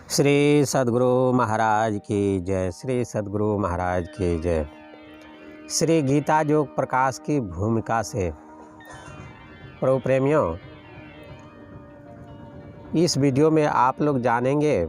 श्री सद्गुरु महाराज की जय। श्री सद्गुरु महाराज की जय। श्री गीता योग प्रकाश की भूमिका से प्रभु प्रेमियों, इस वीडियो में आप लोग जानेंगे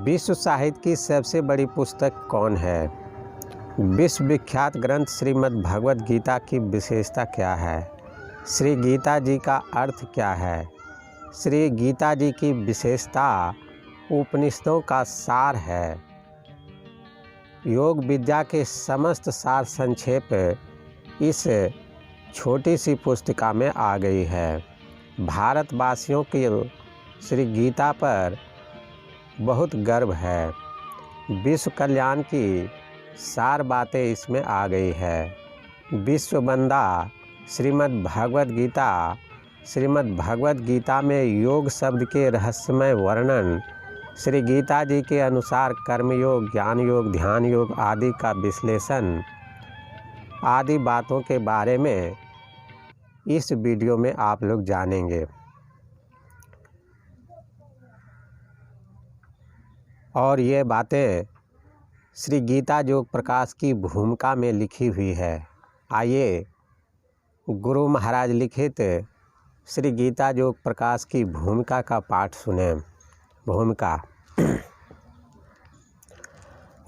विश्व साहित्य की सबसे बड़ी पुस्तक कौन है, विश्व विख्यात ग्रंथ श्रीमद् भगवद गीता की विशेषता क्या है, श्री गीता जी का अर्थ क्या है, श्री गीता जी की विशेषता उपनिषदों का सार है। योग विद्या के समस्त सार संक्षेप इस छोटी सी पुस्तिका में आ गई है। भारतवासियों के श्री गीता पर बहुत गर्व है। विश्व कल्याण की सार बातें इसमें आ गई है। विश्व वंदा श्रीमद् भगवद गीता में योग शब्द के रहस्यमय वर्णन, श्री गीता जी के अनुसार कर्मयोग, ज्ञान योग, ध्यान योग आदि का विश्लेषण आदि बातों के बारे में इस वीडियो में आप लोग जानेंगे। और ये बातें श्री गीता योग प्रकाश की भूमिका में लिखी हुई है। आइए गुरु महाराज लिखित श्री गीता योग प्रकाश की भूमिका का पाठ सुने। भूमिका।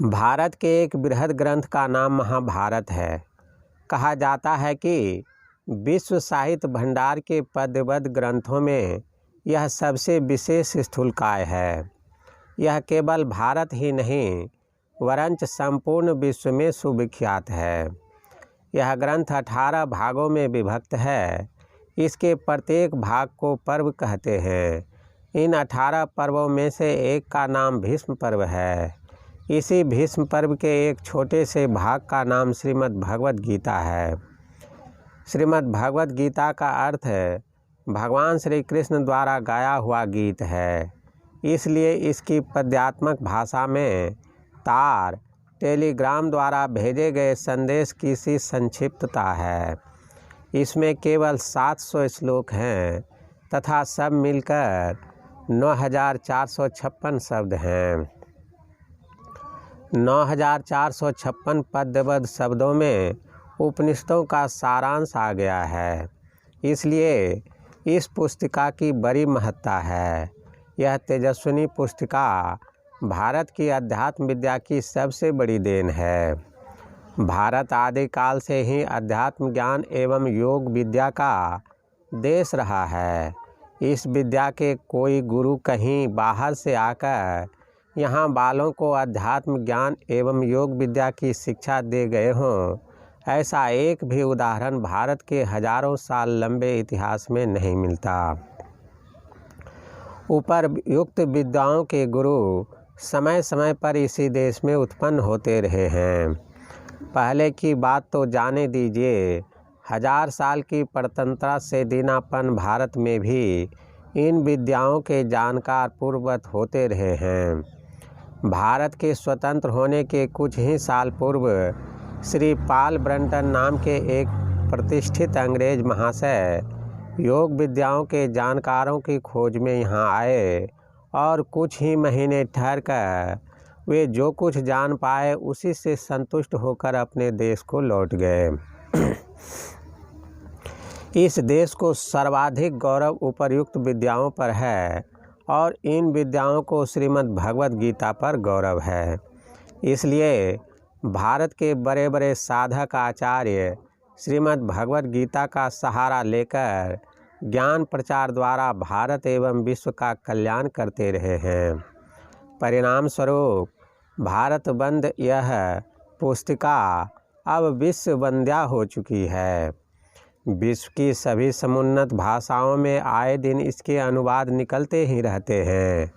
भारत के एक बृहद ग्रंथ का नाम महाभारत है। कहा जाता है कि विश्व साहित्य भंडार के पद्यबद्ध ग्रंथों में यह सबसे विशेष स्थूलकाय है। यह केवल भारत ही नहीं वरंच संपूर्ण विश्व में सुविख्यात है। यह ग्रंथ 18 भागों में विभक्त है। इसके प्रत्येक भाग को पर्व कहते हैं। इन 18 पर्वों में से एक का नाम भीष्म पर्व है। इसी भीष्म पर्व के एक छोटे से भाग का नाम श्रीमद् भगवद गीता है। श्रीमद् भगवद गीता का अर्थ भगवान श्री कृष्ण द्वारा गाया हुआ गीत है। इसलिए इसकी पद्यात्मक भाषा में तार टेलीग्राम द्वारा भेजे गए संदेश की सी संक्षिप्तता है। इसमें केवल 700 श्लोक हैं तथा सब मिलकर 9456 शब्द हैं। 9456 पद्यबद्ध शब्दों में उपनिषदों का सारांश आ गया है। इसलिए इस पुस्तिका की बड़ी महत्ता है। यह तेजस्विनी पुस्तिका भारत की अध्यात्म विद्या की सबसे बड़ी देन है। भारत आदिकाल से ही अध्यात्म ज्ञान एवं योग विद्या का देश रहा है। इस विद्या के कोई गुरु कहीं बाहर से आकर यहाँ बालों को अध्यात्म ज्ञान एवं योग विद्या की शिक्षा दे गए हों, ऐसा एक भी उदाहरण भारत के हजारों साल लंबे इतिहास में नहीं मिलता। उपर्युक्त विद्याओं के गुरु समय समय पर इसी देश में उत्पन्न होते रहे हैं। पहले की बात तो जाने दीजिए। 1000 साल की परतंत्रता से दीनापन भारत में भी इन विद्याओं के जानकार पूर्ववत होते रहे हैं। भारत के स्वतंत्र होने के कुछ ही साल पूर्व श्री पॉल ब्रंटन नाम के एक प्रतिष्ठित अंग्रेज महाशय योग विद्याओं के जानकारों की खोज में यहाँ आए और कुछ ही महीने ठहरकर वे जो कुछ जान पाए उसी से संतुष्ट होकर अपने देश को लौट गए। इस देश को सर्वाधिक गौरव उपर्युक्त विद्याओं पर है और इन विद्याओं को श्रीमद् भगवद गीता पर गौरव है। इसलिए भारत के बड़े बड़े साधक आचार्य श्रीमद् भगवद गीता का सहारा लेकर ज्ञान प्रचार द्वारा भारत एवं विश्व का कल्याण करते रहे हैं। परिणाम स्वरूप भारत बंद यह पुस्तिका अब विश्व वंद्या हो चुकी है। विश्व की सभी समुन्नत भाषाओं में आए दिन इसके अनुवाद निकलते ही रहते हैं।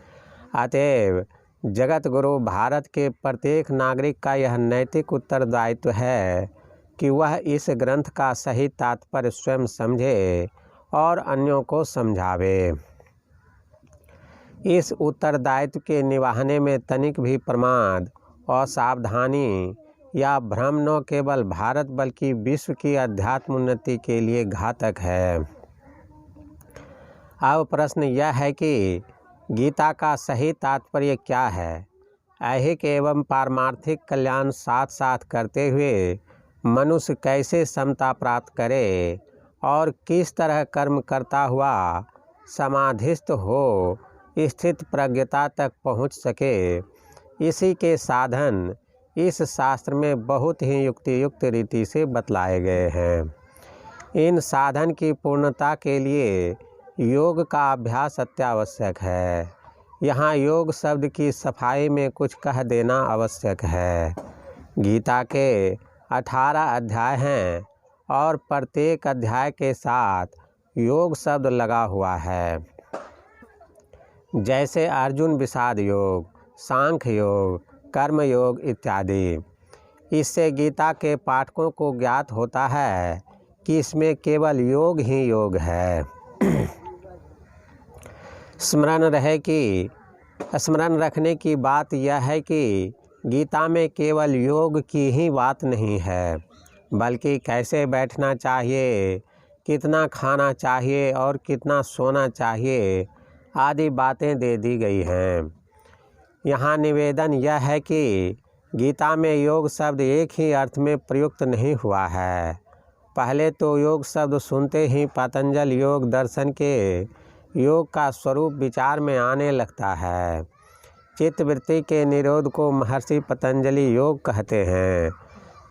अतएव जगत गुरु भारत के प्रत्येक नागरिक का यह नैतिक उत्तरदायित्व है कि वह इस ग्रंथ का सही तात्पर्य स्वयं समझे और अन्यों को समझावे। इस उत्तरदायित्व के निभाने में तनिक भी प्रमाद, असावधानी या भ्रम न केवल भारत बल्कि विश्व की अध्यात्म उन्नति के लिए घातक है। अब प्रश्न यह है कि गीता का सही तात्पर्य क्या है? ऐहिक एवं पारमार्थिक कल्याण साथ साथ करते हुए मनुष्य कैसे समता प्राप्त करे और किस तरह कर्म करता हुआ समाधिस्थ हो स्थित प्रज्ञता तक पहुँच सके, इसी के साधन इस शास्त्र में बहुत ही युक्तियुक्त रीति से बतलाए गए हैं। इन साधन की पूर्णता के लिए योग का अभ्यास अत्यावश्यक है। यहाँ योग शब्द की सफाई में कुछ कह देना आवश्यक है। गीता के 18 अध्याय हैं और प्रत्येक अध्याय के साथ योग शब्द लगा हुआ है, जैसे अर्जुन विषाद योग, सांख्य योग, कर्म योग इत्यादि। इससे गीता के पाठकों को ज्ञात होता है कि इसमें केवल योग ही योग है। स्मरण रखने की बात यह है कि गीता में केवल योग की ही बात नहीं है, बल्कि कैसे बैठना चाहिए, कितना खाना चाहिए और कितना सोना चाहिए आदि बातें दे दी गई हैं। यहाँ निवेदन यह है कि गीता में योग शब्द एक ही अर्थ में प्रयुक्त नहीं हुआ है। पहले तो योग शब्द सुनते ही पतंजल योग दर्शन के योग का स्वरूप विचार में आने लगता है। चित्तवृत्ति के निरोध को महर्षि पतंजलि योग कहते हैं।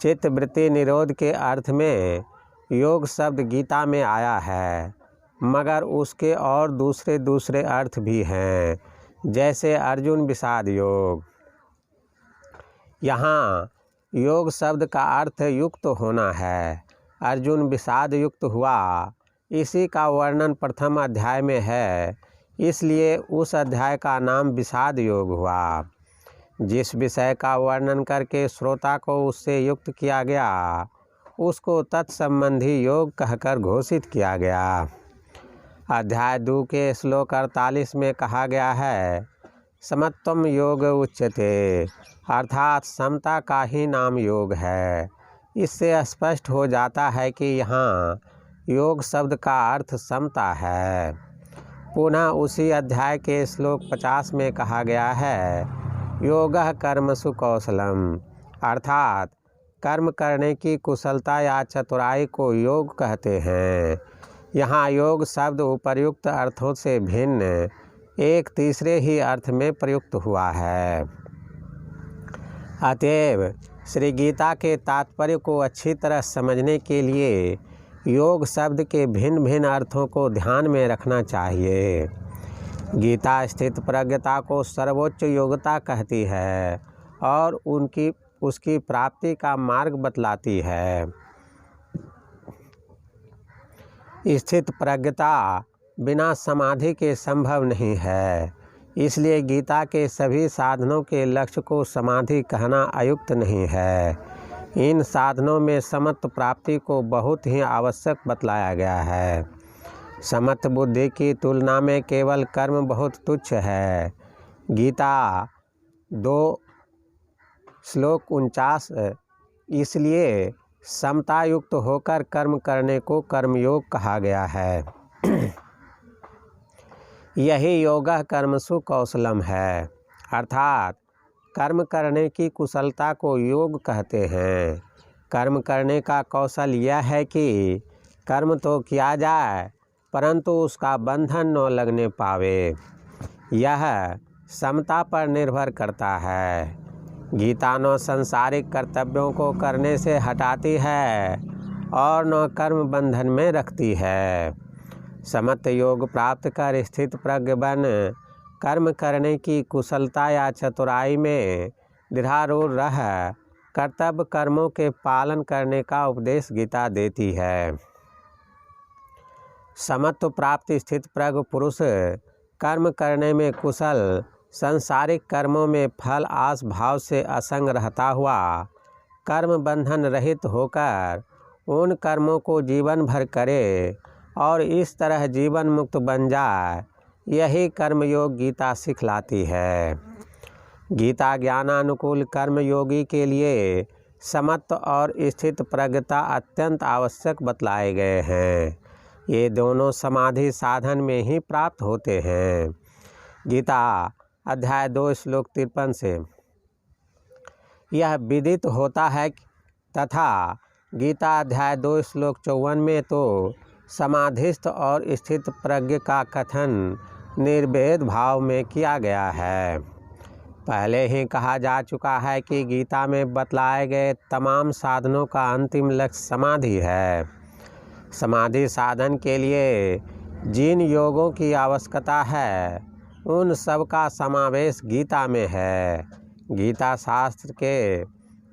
चित्तवृत्ति निरोध के अर्थ में योग शब्द गीता में आया है, मगर उसके और दूसरे अर्थ भी हैं, जैसे अर्जुन विषाद योग। यहाँ योग शब्द का अर्थ युक्त होना है। अर्जुन विषाद युक्त हुआ, इसी का वर्णन प्रथम अध्याय में है, इसलिए उस अध्याय का नाम विषाद योग हुआ। जिस विषय का वर्णन करके श्रोता को उससे युक्त किया गया, उसको तत्संबंधी योग कहकर घोषित किया गया। अध्याय 2 के श्लोक 48 में कहा गया है, समत्वम योग उच्यते, अर्थात समता का ही नाम योग है। इससे स्पष्ट हो जाता है कि यहाँ योग शब्द का अर्थ समता है। पुनः उसी अध्याय के श्लोक 50 में कहा गया है, योगः कर्मसु कौशलम, अर्थात कर्म करने की कुशलता या चतुराई को योग कहते हैं। यहाँ योग शब्द उपर्युक्त अर्थों से भिन्न एक तीसरे ही अर्थ में प्रयुक्त हुआ है। अतएव श्री गीता के तात्पर्य को अच्छी तरह समझने के लिए योग शब्द के भिन्न भिन्न अर्थों को ध्यान में रखना चाहिए। गीता स्थित प्रज्ञता को सर्वोच्च योग्यता कहती है और उसकी प्राप्ति का मार्ग बतलाती है। स्थित प्रज्ञता बिना समाधि के संभव नहीं है, इसलिए गीता के सभी साधनों के लक्ष्य को समाधि कहना अयुक्त नहीं है। इन साधनों में समत्व प्राप्ति को बहुत ही आवश्यक बतलाया गया है। समत्व बुद्धि की तुलना में केवल कर्म बहुत तुच्छ है। गीता 2 श्लोक 49 इसलिए समता युक्त होकर कर्म करने को कर्मयोग कहा गया है। यही योगः कर्मसु कौशलम है, अर्थात कर्म करने की कुशलता को योग कहते हैं। कर्म करने का कौशल यह है कि कर्म तो किया जाए परंतु उसका बंधन न लगने पावे। यह समता पर निर्भर करता है। गीता न सांसारिक कर्तव्यों को करने से हटाती है और न कर्म बंधन में रखती है। समत्व योग प्राप्त कर स्थित प्रज्ञ बन कर्म करने की कुशलता या चतुराई में दृढ़ारूढ़ रह कर्तव्य कर्मों के पालन करने का उपदेश गीता देती है। समत्व प्राप्त स्थित प्रज्ञ पुरुष कर्म करने में कुशल, सांसारिक कर्मों में फल आस भाव से असंग रहता हुआ कर्म बंधन रहित होकर उन कर्मों को जीवन भर करे और इस तरह जीवन मुक्त बन जाए, यही कर्मयोग गीता सिखलाती है। गीता ज्ञानानुकूल कर्मयोगी के लिए समत्व और स्थित प्रज्ञता अत्यंत आवश्यक बतलाए गए हैं। ये दोनों समाधि साधन में ही प्राप्त होते हैं। गीता अध्याय 2 श्लोक 53 से यह विदित होता है तथा गीता अध्याय 2 श्लोक 54 में तो समाधिस्थ और स्थित प्रज्ञ का कथन निर्भेद भाव में किया गया है। पहले ही कहा जा चुका है कि गीता में बतलाए गए तमाम साधनों का अंतिम लक्ष्य समाधि है। समाधि साधन के लिए जिन योगों की आवश्यकता है उन सब का समावेश गीता में है। गीता शास्त्र के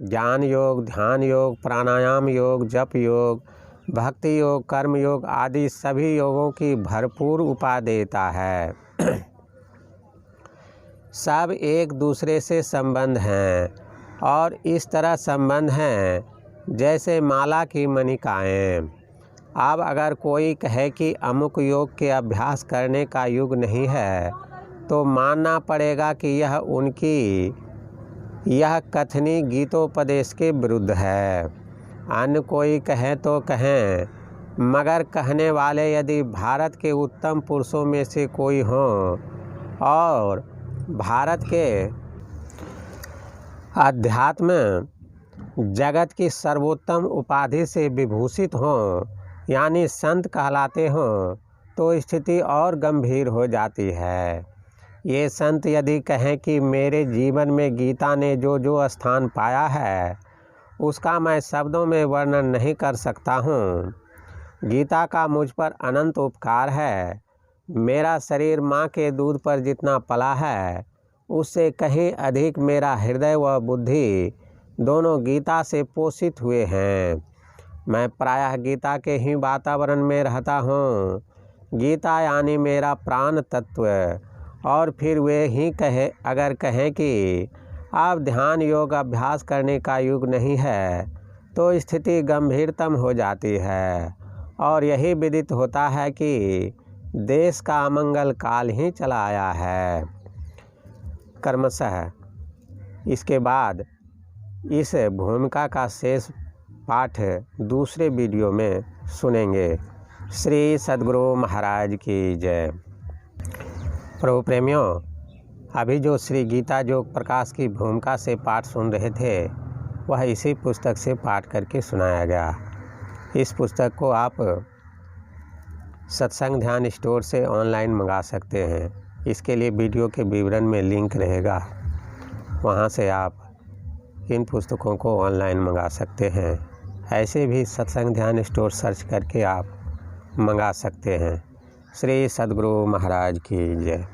ज्ञान योग, ध्यान योग, प्राणायाम योग, जप योग, भक्ति योग, कर्म योग आदि सभी योगों की भरपूर उपादेयता है। सब एक दूसरे से संबंध हैं और इस तरह संबंध हैं जैसे माला की मणिकाएँ। अब अगर कोई कहे कि अमुक योग के अभ्यास करने का युग नहीं है तो मानना पड़ेगा कि यह उनकी यह कथनी गीतोपदेश के विरुद्ध है। अन्य कोई कहे तो कहें, मगर कहने वाले यदि भारत के उत्तम पुरुषों में से कोई हों और भारत के अध्यात्म जगत की सर्वोत्तम उपाधि से विभूषित हों यानी संत कहलाते हों तो स्थिति और गंभीर हो जाती है। ये संत यदि कहें कि मेरे जीवन में गीता ने जो जो स्थान पाया है उसका मैं शब्दों में वर्णन नहीं कर सकता हूँ। गीता का मुझ पर अनंत उपकार है। मेरा शरीर माँ के दूध पर जितना पला है उससे कहीं अधिक मेरा हृदय व बुद्धि दोनों गीता से पोषित हुए हैं। मैं प्रायः गीता के ही वातावरण में रहता हूँ। गीता यानी मेरा प्राण तत्व। और फिर वे ही अगर कहें कि अब ध्यान योग अभ्यास करने का युग नहीं है तो स्थिति गंभीरतम हो जाती है और यही विदित होता है कि देश का अमंगल काल ही चला आया है। क्रमशः इसके बाद इस भूमिका का शेष पाठ दूसरे वीडियो में सुनेंगे। श्री सद्गुरु महाराज की जय। प्रभु प्रेमियों, अभी जो श्री गीता योग प्रकाश की भूमिका से पाठ सुन रहे थे वह इसी पुस्तक से पाठ करके सुनाया गया। इस पुस्तक को आप सत्संग ध्यान स्टोर से ऑनलाइन मंगा सकते हैं। इसके लिए वीडियो के विवरण में लिंक रहेगा, वहां से आप इन पुस्तकों को ऑनलाइन मंगा सकते हैं। ऐसे भी सत्संग ध्यान स्टोर सर्च करके आप मंगा सकते हैं। श्री सद्गुरु महाराज की जय।